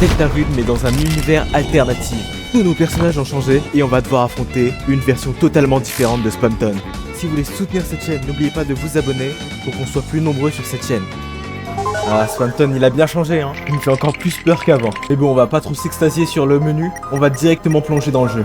Deltarune mais dans un univers alternatif. Tous nos personnages ont changé et on va devoir affronter une version totalement différente de Spamton. Si vous voulez soutenir cette chaîne, n'oubliez pas de vous abonner pour qu'on soit plus nombreux sur cette chaîne. Ah, Spamton il a bien changé hein, il me fait encore plus peur qu'avant. Mais bon, on va pas trop s'extasier sur le menu, on va directement plonger dans le jeu.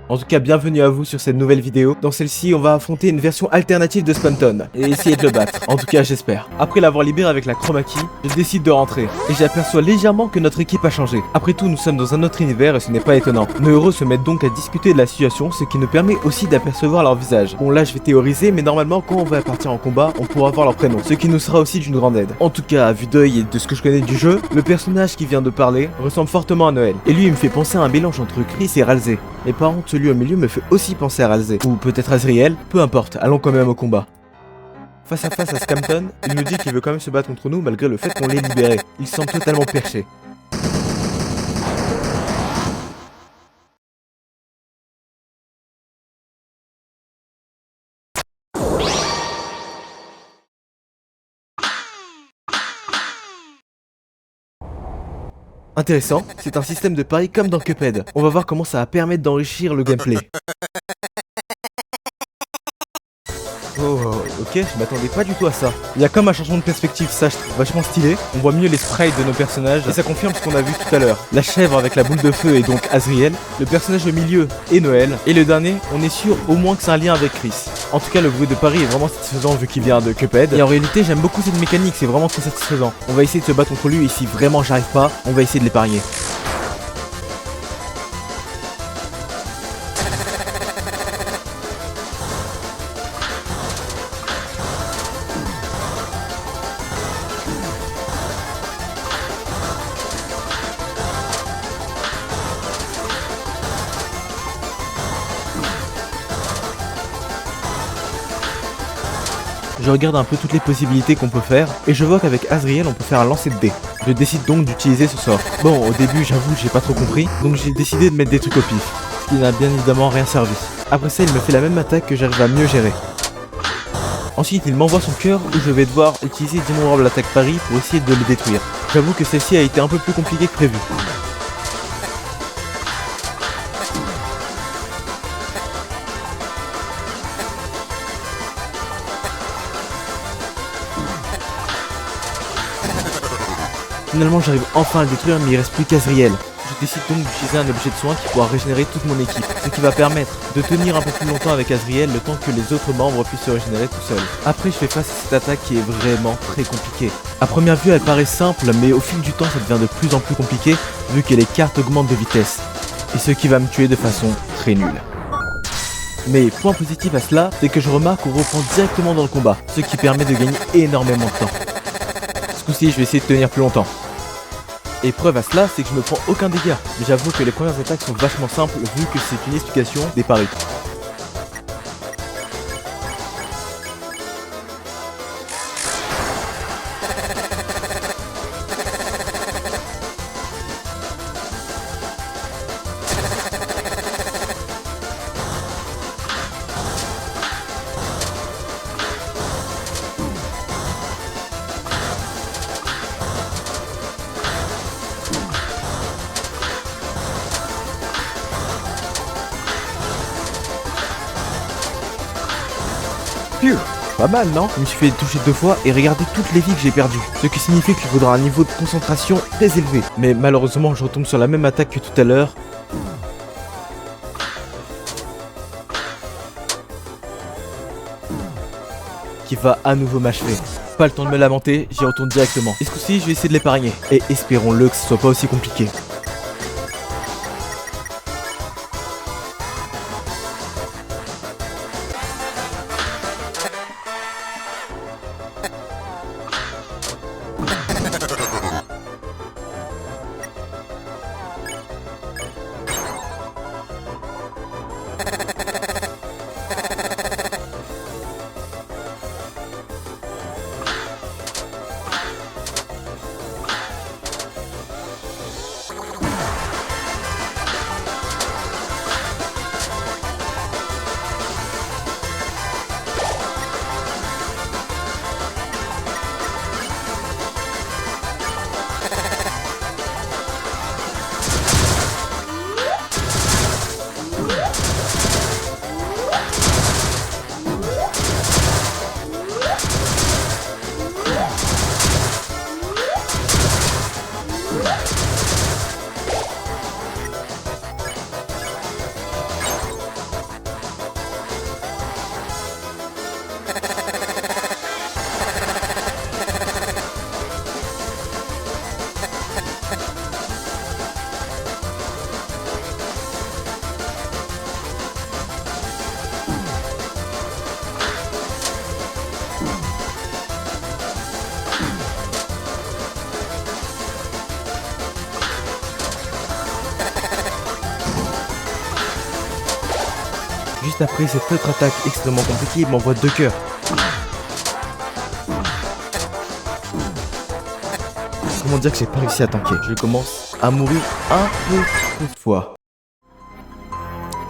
En tout cas, bienvenue à vous sur cette nouvelle vidéo. Dans celle-ci, on va affronter une version alternative de Spamton et essayer de le battre. En tout cas, j'espère. Après l'avoir libéré avec la chroma key, je décide de rentrer et j'aperçois légèrement que notre équipe a changé. Après tout, nous sommes dans un autre univers et ce n'est pas étonnant. Nos héros se mettent donc à discuter de la situation, ce qui nous permet aussi d'apercevoir leur visage. Bon, là, je vais théoriser, mais normalement, quand on va partir en combat, on pourra voir leur prénom, ce qui nous sera aussi d'une grande aide. En tout cas, à vue d'œil et de ce que je connais du jeu, le personnage qui vient de parler ressemble fortement à Noël. Et lui, il me fait penser à un mélange entre Chris et Ralsei. Et par contre, celui au milieu me fait aussi penser à Ralsei, ou peut-être Azriel, peu importe, allons quand même au combat. Face à face à Spamton, il nous dit qu'il veut quand même se battre contre nous malgré le fait qu'on l'ait libéré. Il semble totalement perché. Intéressant, c'est un système de pari comme dans Cuphead. On va voir comment ça va permettre d'enrichir le gameplay. Oh, ok, je m'attendais pas du tout à ça. Il y a comme un changement de perspective, ça je trouve vachement stylé. On voit mieux les sprites de nos personnages et ça confirme ce qu'on a vu tout à l'heure. La chèvre avec la boule de feu est donc Azriel, le personnage au milieu est Noël, et le dernier, on est sûr au moins que c'est un lien avec Chris. En tout cas, le bruit de Paris est vraiment satisfaisant vu qu'il vient de Cuphead. Et en réalité, j'aime beaucoup cette mécanique, c'est vraiment très satisfaisant. On va essayer de se battre contre lui et si vraiment j'arrive pas, on va essayer de l'épargner. Je regarde un peu toutes les possibilités qu'on peut faire et je vois qu'avec Azriel on peut faire un lancer de dés. Je décide donc d'utiliser ce sort. Bon, au début j'avoue j'ai pas trop compris, donc j'ai décidé de mettre des trucs au pif, ce qui n'a bien évidemment rien servi. Après ça il me fait la même attaque que j'arrive à mieux gérer. Ensuite il m'envoie son cœur où je vais devoir utiliser d'innombrables attaques pari pour essayer de le détruire. J'avoue que celle-ci a été un peu plus compliquée que prévu. Finalement j'arrive enfin à le détruire mais il reste plus qu'Azriel. Je décide donc d'utiliser un objet de soin qui pourra régénérer toute mon équipe, ce qui va permettre de tenir un peu plus longtemps avec Azriel le temps que les autres membres puissent se régénérer tout seuls. Après je fais face à cette attaque qui est vraiment très compliquée. À première vue elle paraît simple mais au fil du temps ça devient de plus en plus compliqué vu que les cartes augmentent de vitesse. Et ce qui va me tuer de façon très nulle. Mais point positif à cela, c'est que je remarque qu'on reprend directement dans le combat, ce qui permet de gagner énormément de temps. Ce coup-ci je vais essayer de tenir plus longtemps. Et preuve à cela, c'est que je ne prends aucun dégât. Mais j'avoue que les premières attaques sont vachement simples vu que c'est une explication des paris. Phew, pas mal non? Je me suis fait toucher 2 fois et regardez toutes les vies que j'ai perdues. Ce qui signifie qu'il faudra un niveau de concentration très élevé. Mais malheureusement je retombe sur la même attaque que tout à l'heure. Qui va à nouveau m'achever. Pas le temps de me lamenter, j'y retourne directement. Et ce coup-ci je vais essayer de l'épargner. Et espérons-le que ce soit pas aussi compliqué. Juste après cette autre attaque extrêmement compliquée, il m'envoie 2 cœurs. Comment dire que j'ai pas réussi à tanker? Je commence à mourir un peu trop de fois.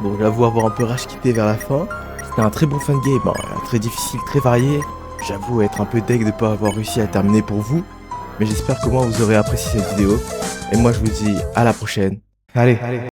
Bon, j'avoue avoir un peu rage quitté vers la fin. C'était un très bon fin de game, hein, très difficile, très varié. J'avoue être un peu deg de pas avoir réussi à terminer pour vous. Mais j'espère que moi vous aurez apprécié cette vidéo. Et moi je vous dis à la prochaine. Allez.